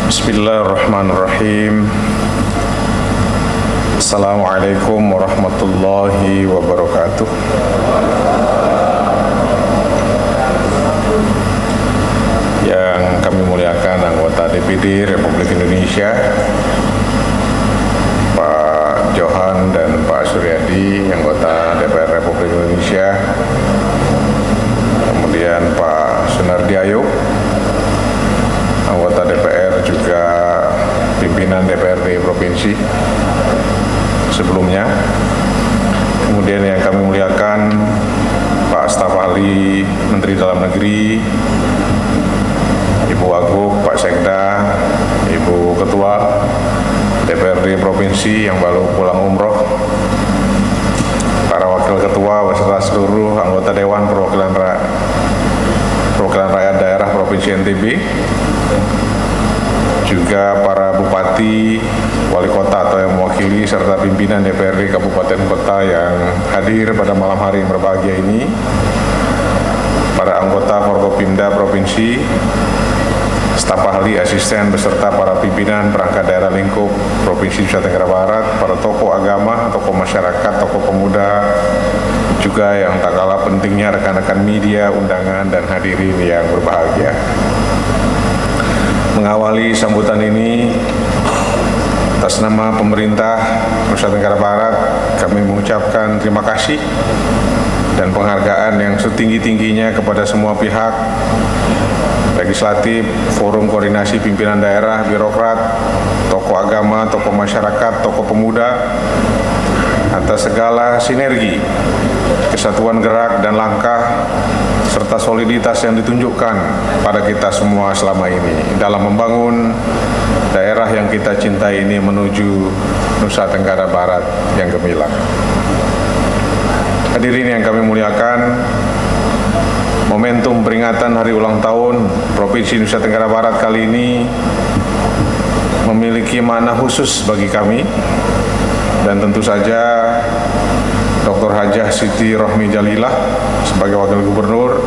Bismillahirrahmanirrahim. Assalamualaikum warahmatullahi wabarakatuh. Yang kami muliakan anggota DPD Republik Indonesia, Pak Johan dan Pak Suryadi, anggota DPR Republik Indonesia, kemudian Pak Sunardi Ayub, anggota DPR juga pimpinan DPRD Provinsi sebelumnya. Kemudian yang kami muliakan Pak Staf Ahli Menteri Dalam Negeri, Ibu Wagub, Pak Sekda, Ibu Ketua DPRD Provinsi yang baru pulang umroh, para Wakil Ketua beserta seluruh anggota Dewan Perwakilan Rakyat Daerah Provinsi NTB, juga para bupati, wali kota atau yang mewakili serta pimpinan DPRD kabupaten kota yang hadir pada malam hari yang berbahagia ini, para anggota Forkopimda Provinsi, staf ahli, asisten beserta para pimpinan perangkat daerah lingkup Provinsi Nusa Tenggara Barat, para tokoh agama, tokoh masyarakat, tokoh pemuda, juga yang tak kalah pentingnya rekan-rekan media, undangan dan hadirin yang berbahagia. Mengawali sambutan ini, atas nama pemerintah Nusa Tenggara Barat, kami mengucapkan terima kasih dan penghargaan yang setinggi-tingginya kepada semua pihak, legislatif, forum koordinasi pimpinan daerah, birokrat, tokoh agama, tokoh masyarakat, tokoh pemuda, atas segala sinergi, kesatuan gerak dan langkah, serta soliditas yang ditunjukkan pada kita semua selama ini dalam membangun daerah yang kita cintai ini menuju Nusa Tenggara Barat yang gemilang. Hadirin yang kami muliakan, momentum peringatan hari ulang tahun Provinsi Nusa Tenggara Barat kali ini memiliki makna khusus bagi kami, dan tentu saja Dr. Hajah Siti Rohmi Jalilah sebagai Wakil Gubernur,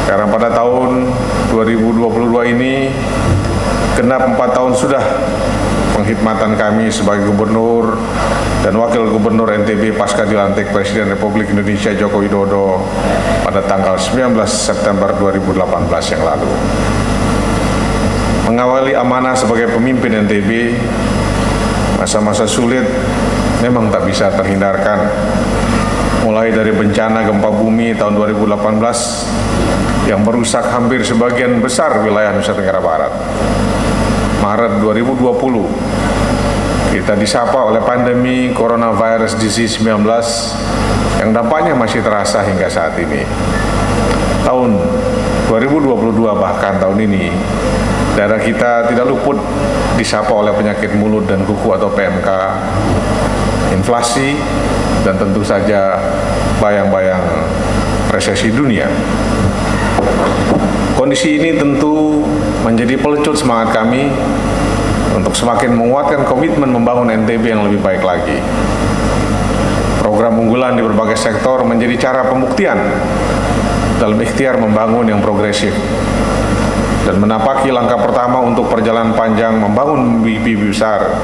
karena pada tahun 2022 ini genap 4 tahun sudah pengkhidmatan kami sebagai Gubernur dan Wakil Gubernur NTB pasca dilantik Presiden Republik Indonesia Joko Widodo pada tanggal 19 September 2018 yang lalu. Mengawali amanah sebagai pemimpin NTB, masa-masa sulit memang tak bisa terhindarkan, mulai dari bencana gempa bumi tahun 2018 yang merusak hampir sebagian besar wilayah Nusa Tenggara Barat. Maret 2020 kita disapa oleh pandemi coronavirus disease 19 yang dampaknya masih terasa hingga saat ini. Tahun 2022 bahkan tahun ini daerah kita tidak luput disapa oleh penyakit mulut dan kuku atau PMK, inflasi, dan tentu saja bayang-bayang resesi dunia. Kondisi ini tentu menjadi pelecut semangat kami untuk semakin menguatkan komitmen membangun NTB yang lebih baik lagi. Program unggulan di berbagai sektor menjadi cara pembuktian dalam ikhtiar membangun yang progresif dan menapaki langkah pertama untuk perjalanan panjang membangun mimpi besar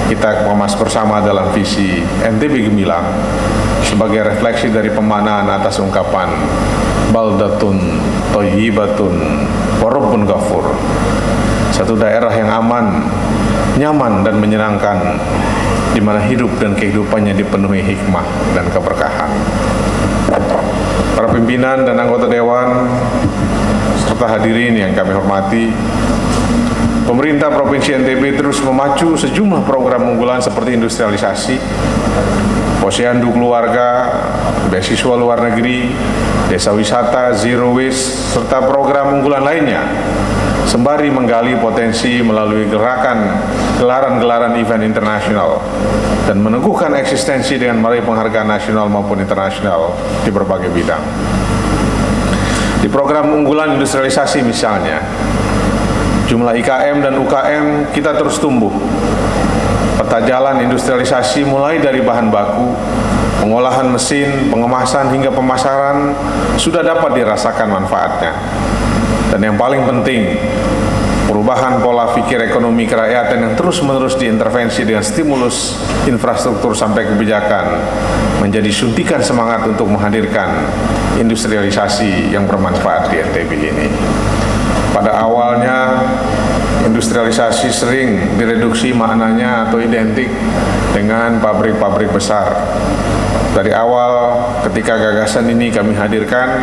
kita kemas bersama dalam visi NTB Gemilang sebagai refleksi dari pemaknaan atas ungkapan baldatun thayyibatun wa rabbun ghafur, satu daerah yang aman, nyaman dan menyenangkan, di mana hidup dan kehidupannya dipenuhi hikmah dan keberkahan. Para pimpinan dan anggota dewan serta hadirin yang kami hormati, pemerintah Provinsi NTB terus memacu sejumlah program unggulan seperti industrialisasi, posyandu keluarga, beasiswa luar negeri, desa wisata, zero waste, serta program unggulan lainnya, sembari menggali potensi melalui gelaran-gelaran event internasional dan meneguhkan eksistensi dengan meraih penghargaan nasional maupun internasional di berbagai bidang. Di program unggulan industrialisasi misalnya, jumlah IKM dan UKM kita terus tumbuh. Peta jalan industrialisasi mulai dari bahan baku, pengolahan mesin, pengemasan hingga pemasaran sudah dapat dirasakan manfaatnya. Dan yang paling penting, perubahan pola pikir ekonomi kerakyatan yang terus-menerus diintervensi dengan stimulus infrastruktur sampai kebijakan menjadi suntikan semangat untuk menghadirkan industrialisasi yang bermanfaat di NTB ini. Pada awalnya, industrialisasi sering direduksi maknanya atau identik dengan pabrik-pabrik besar. Dari awal ketika gagasan ini kami hadirkan,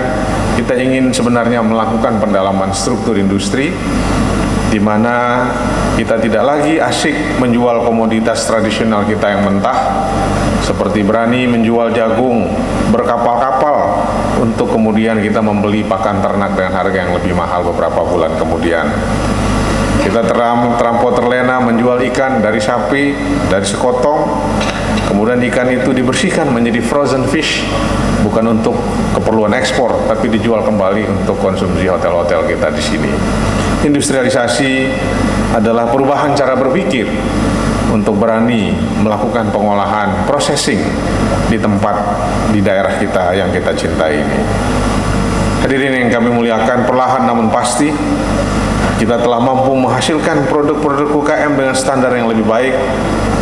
kita ingin sebenarnya melakukan pendalaman struktur industri di mana kita tidak lagi asyik menjual komoditas tradisional kita yang mentah, seperti berani menjual jagung berkapal-kapal untuk kemudian kita membeli pakan ternak dengan harga yang lebih mahal beberapa bulan kemudian. Kita terampau terlena menjual ikan dari sapi, dari sekotong, kemudian ikan itu dibersihkan menjadi frozen fish, bukan untuk keperluan ekspor, tapi dijual kembali untuk konsumsi hotel-hotel kita di sini. Industrialisasi adalah perubahan cara berpikir untuk berani melakukan pengolahan, processing di tempat, di daerah kita yang kita cintai ini. Hadirin yang kami muliakan, perlahan namun pasti kita telah mampu menghasilkan produk-produk UKM dengan standar yang lebih baik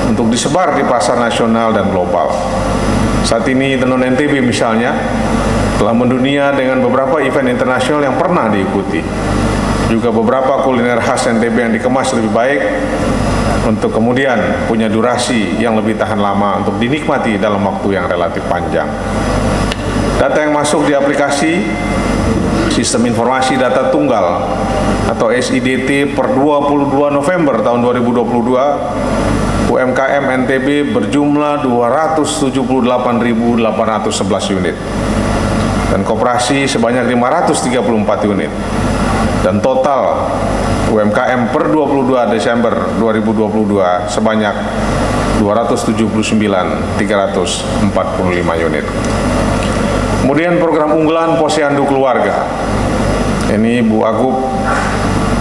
untuk disebar di pasar nasional dan global. Saat ini Tenun NTB misalnya telah mendunia dengan beberapa event internasional yang pernah diikuti. Juga beberapa kuliner khas NTB yang dikemas lebih baik untuk kemudian punya durasi yang lebih tahan lama untuk dinikmati dalam waktu yang relatif panjang. Data yang masuk di aplikasi Sistem Informasi Data Tunggal atau SIDT per 22 November tahun 2022, UMKM NTB berjumlah 278.811 unit dan koperasi sebanyak 534 unit. Dan total UMKM per 22 Desember 2022 sebanyak 279.345 unit. Kemudian program unggulan Posyandu Keluarga. Ini Bu Agup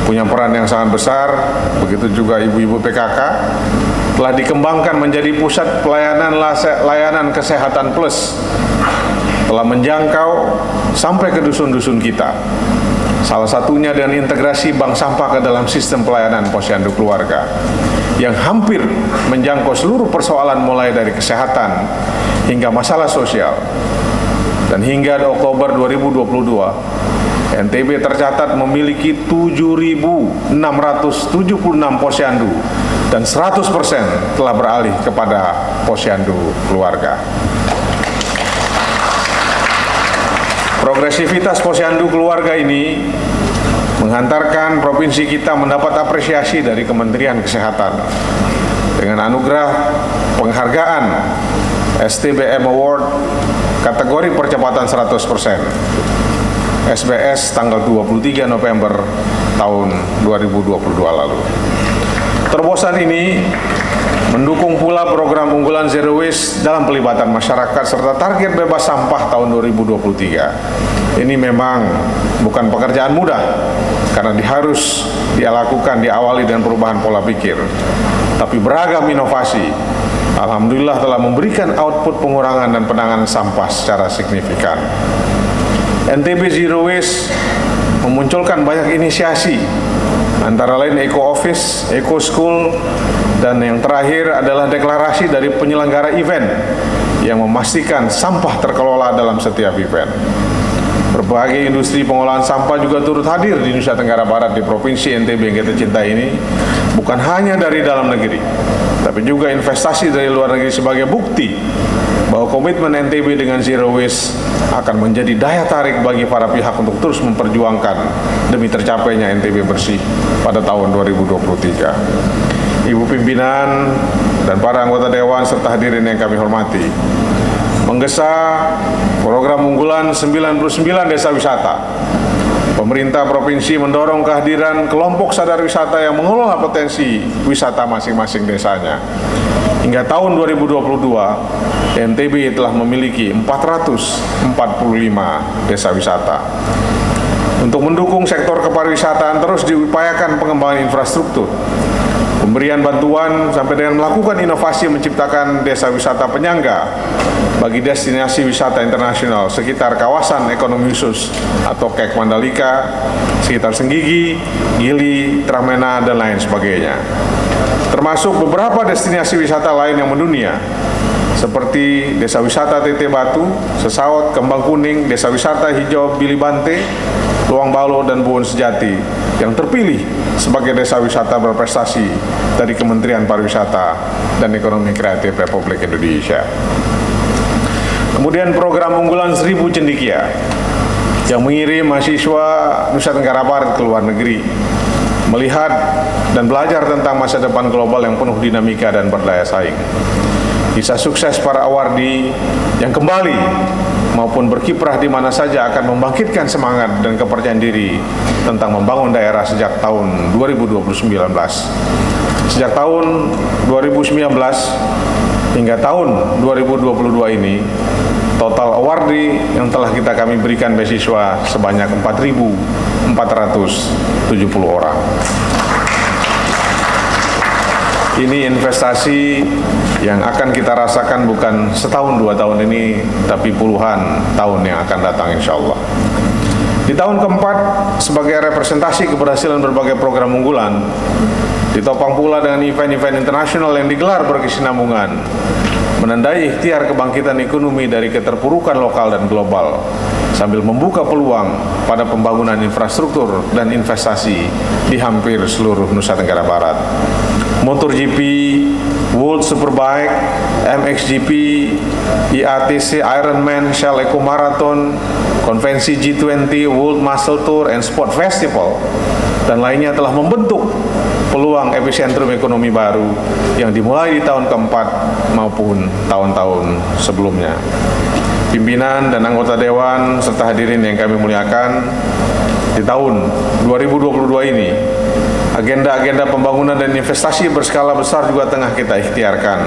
punya peran yang sangat besar, begitu juga ibu-ibu PKK, telah dikembangkan menjadi pusat layanan kesehatan plus, telah menjangkau sampai ke dusun-dusun kita. Salah satunya dengan integrasi bank sampah ke dalam sistem pelayanan Posyandu Keluarga yang hampir menjangkau seluruh persoalan mulai dari kesehatan hingga masalah sosial. Dan hingga Oktober 2022, NTB tercatat memiliki 7.676 posyandu dan 100% telah beralih kepada posyandu keluarga. Progresivitas posyandu keluarga ini menghantarkan provinsi kita mendapat apresiasi dari Kementerian Kesehatan dengan anugerah penghargaan STBM Award kategori percepatan 100% SBS tanggal 23 November tahun 2022 lalu. Terobosan ini mendukung pula program unggulan Zero Waste dalam pelibatan masyarakat serta target bebas sampah tahun 2023. Ini memang bukan pekerjaan mudah karena harus dilakukan, diawali dengan perubahan pola pikir. Tapi beragam inovasi alhamdulillah telah memberikan output pengurangan dan penanganan sampah secara signifikan. NTB Zero Waste memunculkan banyak inisiasi, antara lain Eco Office, Eco School, dan yang terakhir adalah deklarasi dari penyelenggara event yang memastikan sampah terkelola dalam setiap event. Berbagai industri pengolahan sampah juga turut hadir di Nusa Tenggara Barat di Provinsi NTB yang kita cintai ini, bukan hanya dari dalam negeri, tapi juga investasi dari luar negeri sebagai bukti bahwa komitmen NTB dengan Zero Waste akan menjadi daya tarik bagi para pihak untuk terus memperjuangkan demi tercapainya NTB bersih pada tahun 2023. Ibu pimpinan dan para anggota Dewan serta hadirin yang kami hormati, menggesa program unggulan 99 desa wisata, pemerintah provinsi mendorong kehadiran kelompok sadar wisata yang mengelola potensi wisata masing-masing desanya. Hingga tahun 2022, NTB telah memiliki 445 desa wisata. Untuk mendukung sektor kepariwisataan terus diupayakan pengembangan infrastruktur pemberian bantuan sampai dengan melakukan inovasi menciptakan desa wisata penyangga bagi destinasi wisata internasional sekitar kawasan ekonomi khusus atau KEK Mandalika, sekitar Senggigi, Gili, Tramena, dan lain sebagainya. Termasuk beberapa destinasi wisata lain yang mendunia, seperti Desa Wisata Tete Batu, Sesaut, Kembang Kuning, Desa Wisata Hijau Bilibante, Luang Balo, dan Buwon Sejati, yang terpilih sebagai desa wisata berprestasi dari Kementerian Pariwisata dan Ekonomi Kreatif Republik Indonesia. Kemudian program unggulan 1000 Cendekia yang mengirim mahasiswa Nusa Tenggara Barat ke luar negeri, melihat dan belajar tentang masa depan global yang penuh dinamika dan berdaya saing. Kisah sukses para awardi yang kembali maupun berkiprah di mana saja akan membangkitkan semangat dan kepercayaan diri tentang membangun daerah sejak tahun 2019. Sejak tahun 2019 hingga tahun 2022 ini, total awardi yang telah kami berikan beasiswa sebanyak 4.470 orang. Ini investasi yang akan kita rasakan bukan setahun 2 tahun ini, tapi puluhan tahun yang akan datang insya Allah. Di tahun keempat, sebagai representasi keberhasilan berbagai program unggulan, ditopang pula dengan event-event internasional yang digelar berkesinambungan, menandai ikhtiar kebangkitan ekonomi dari keterpurukan lokal dan global, sambil membuka peluang pada pembangunan infrastruktur dan investasi di hampir seluruh Nusa Tenggara Barat. MotoGP, World Superbike, MXGP, IATC, Ironman, Shell Eco Marathon, konvensi G20, World Muscle Tour and Sport Festival, dan lainnya telah membentuk peluang epicentrum ekonomi baru yang dimulai di tahun keempat maupun tahun-tahun sebelumnya. Pimpinan dan anggota Dewan serta hadirin yang kami muliakan, di tahun 2022 ini, agenda-agenda pembangunan dan investasi berskala besar juga tengah kita ikhtiarkan.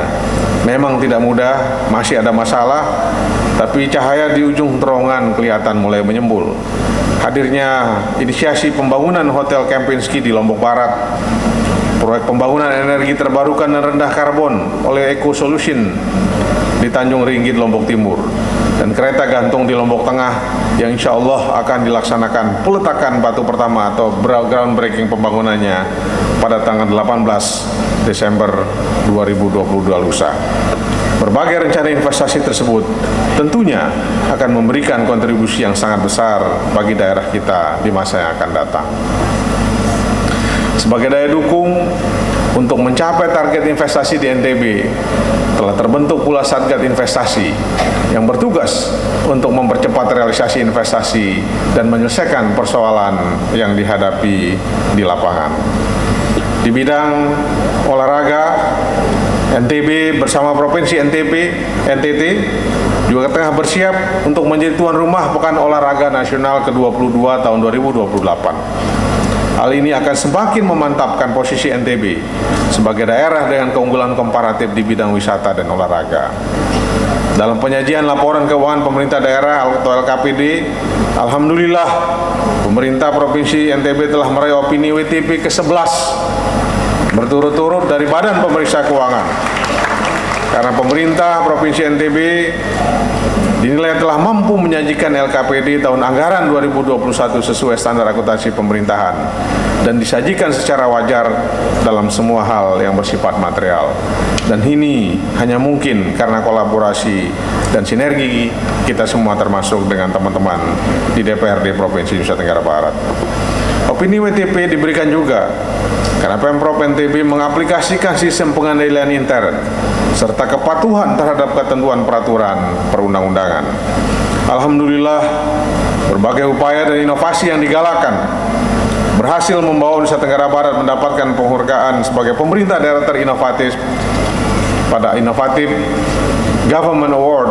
Memang tidak mudah, masih ada masalah, tapi cahaya di ujung terowongan kelihatan mulai menyembul. Hadirnya inisiasi pembangunan Hotel Kempinski di Lombok Barat, proyek pembangunan energi terbarukan dan rendah karbon oleh Eco Solution di Tanjung Ringgit, Lombok Timur, dan kereta gantung di Lombok Tengah yang insya Allah akan dilaksanakan peletakan batu pertama atau groundbreaking pembangunannya pada tanggal 18 Desember 2022 lusa. Berbagai rencana investasi tersebut tentunya akan memberikan kontribusi yang sangat besar bagi daerah kita di masa yang akan datang. Sebagai daya dukung untuk mencapai target investasi di NTB, telah terbentuk pula Satgas Investasi yang bertugas untuk mempercepat realisasi investasi dan menyelesaikan persoalan yang dihadapi di lapangan. Di bidang olahraga, NTB bersama Provinsi NTT juga tengah bersiap untuk menjadi tuan rumah Pekan Olahraga Nasional ke-22 tahun 2028. Hal ini akan semakin memantapkan posisi NTB sebagai daerah dengan keunggulan komparatif di bidang wisata dan olahraga. Dalam penyajian laporan keuangan pemerintah daerah atau LKPD, alhamdulillah pemerintah Provinsi NTB telah meraih opini WTP ke-11 berturut-turut dari Badan Pemeriksa Keuangan. Karena pemerintah Provinsi NTB dinilai telah mampu menyajikan LKPD tahun anggaran 2021 sesuai standar akuntansi pemerintahan dan disajikan secara wajar dalam semua hal yang bersifat material. Dan ini hanya mungkin karena kolaborasi dan sinergi kita semua termasuk dengan teman-teman di DPRD Provinsi Nusa Tenggara Barat. Opini WTP diberikan juga karena Pemprov NTB mengaplikasikan sistem pengandaian intern serta kepatuhan terhadap ketentuan peraturan perundang-undangan. Alhamdulillah, berbagai upaya dan inovasi yang digalakan berhasil membawa Nusa Tenggara Barat mendapatkan penghargaan sebagai pemerintah daerah terinovatif pada Innovative Government Award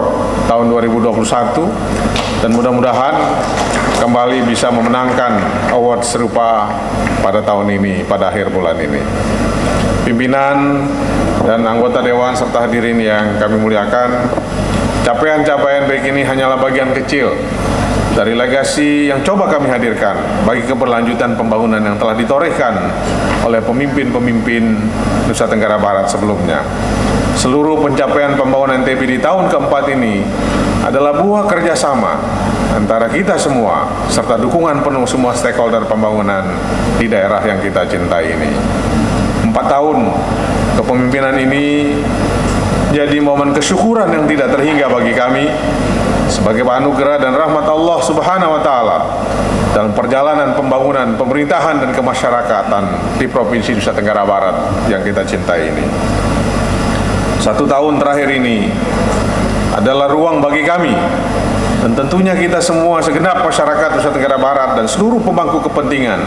tahun 2021, dan mudah-mudahan kembali bisa memenangkan award serupa pada tahun ini, pada akhir bulan ini. Pimpinan dan anggota Dewan serta hadirin yang kami muliakan, capaian-capaian baik ini hanyalah bagian kecil dari legasi yang coba kami hadirkan bagi keberlanjutan pembangunan yang telah ditorehkan oleh pemimpin-pemimpin Nusa Tenggara Barat sebelumnya. Seluruh pencapaian pembangunan NTB di tahun keempat ini adalah buah kerjasama antara kita semua serta dukungan penuh semua stakeholder pembangunan di daerah yang kita cintai ini. 4 tahun kepemimpinan ini jadi momen kesyukuran yang tidak terhingga bagi kami sebagai anugerah dan rahmat Allah Subhanahu wa taala dalam perjalanan pembangunan pemerintahan dan kemasyarakatan di Provinsi Nusa Tenggara Barat yang kita cintai ini. 1 tahun terakhir ini adalah ruang bagi kami dan tentunya kita semua segenap masyarakat Nusa Tenggara Barat dan seluruh pemangku kepentingan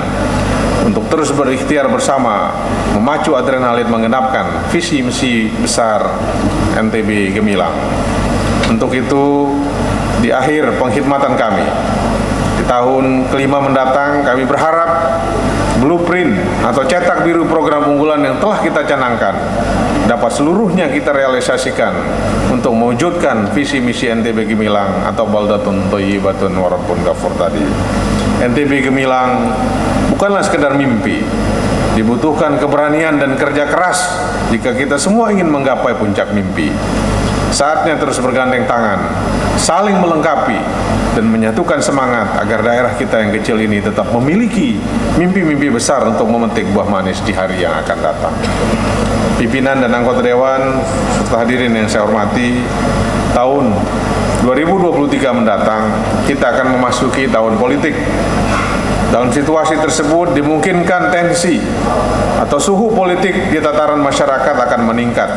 untuk terus berikhtiar bersama memacu adrenalin menggenapkan visi misi besar NTB Gemilang. Untuk itu, di akhir pengkhidmatan kami di tahun kelima mendatang, kami berharap blueprint atau cetak biru program unggulan yang telah kita canangkan dapat seluruhnya kita realisasikan untuk mewujudkan visi misi NTB Gemilang atau Baldatun Thayyibatun wa Rabbun Ghafur tadi. NTB Gemilang bukanlah sekedar mimpi, dibutuhkan keberanian dan kerja keras jika kita semua ingin menggapai puncak mimpi. Saatnya terus bergandeng tangan, saling melengkapi dan menyatukan semangat agar daerah kita yang kecil ini tetap memiliki mimpi-mimpi besar untuk memetik buah manis di hari yang akan datang. Pimpinan dan anggota dewan serta hadirin yang saya hormati, tahun 2023 mendatang kita akan memasuki tahun politik. Dalam situasi tersebut dimungkinkan tensi atau suhu politik di tataran masyarakat akan meningkat.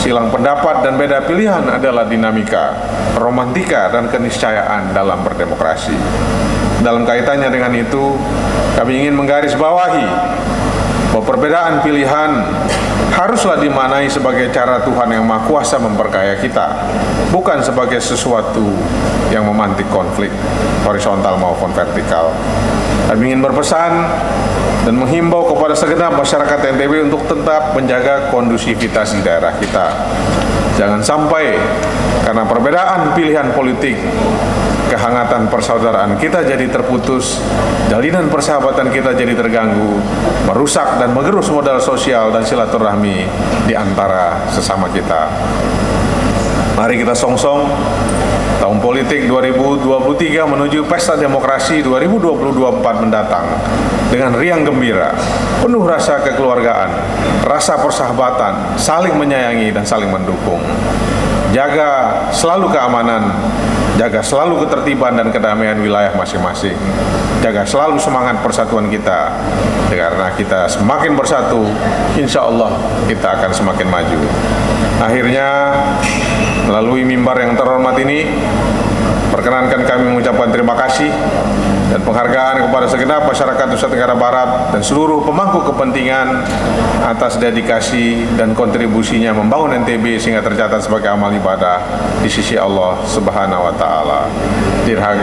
Silang pendapat dan beda pilihan adalah dinamika, romantika, dan keniscayaan dalam berdemokrasi. Dalam kaitannya dengan itu, kami ingin menggarisbawahi bahwa perbedaan pilihan haruslah dimaknai sebagai cara Tuhan yang Maha Kuasa memperkaya kita, bukan sebagai sesuatu yang memantik konflik horizontal maupun vertikal. Kami ingin berpesan dan menghimbau kepada segenap masyarakat NTB untuk tetap menjaga kondusivitas di daerah kita. Jangan sampai karena perbedaan pilihan politik, kehangatan persaudaraan kita jadi terputus, jalinan persahabatan kita jadi terganggu, merusak dan mengerus modal sosial dan silaturahmi di antara sesama kita. Mari kita songsong tahun politik 2023 menuju Pesta Demokrasi 2024 mendatang dengan riang gembira, penuh rasa kekeluargaan, rasa persahabatan, saling menyayangi dan saling mendukung. Jaga selalu keamanan, jaga selalu ketertiban dan kedamaian wilayah masing-masing. Jaga selalu semangat persatuan kita. Karena kita semakin bersatu, insya Allah kita akan semakin maju. Akhirnya, melalui mimbar yang terhormat ini, perkenankan kami mengucapkan terima kasih dan penghargaan kepada segenap masyarakat Nusa Tenggara Barat dan seluruh pemangku kepentingan atas dedikasi dan kontribusinya membangun NTB sehingga tercatat sebagai amal ibadah di sisi Allah Subhanahu wa taala.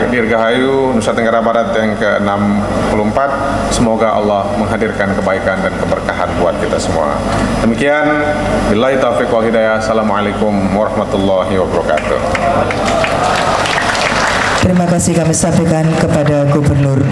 Dirgahayu Nusa Tenggara Barat yang ke-64, semoga Allah menghadirkan kebaikan dan keberkahan buat kita semua. Demikian, billahi taufiq wal hidayah. Assalamualaikum warahmatullahi wabarakatuh. Terima kasih kami sampaikan kepada Gubernur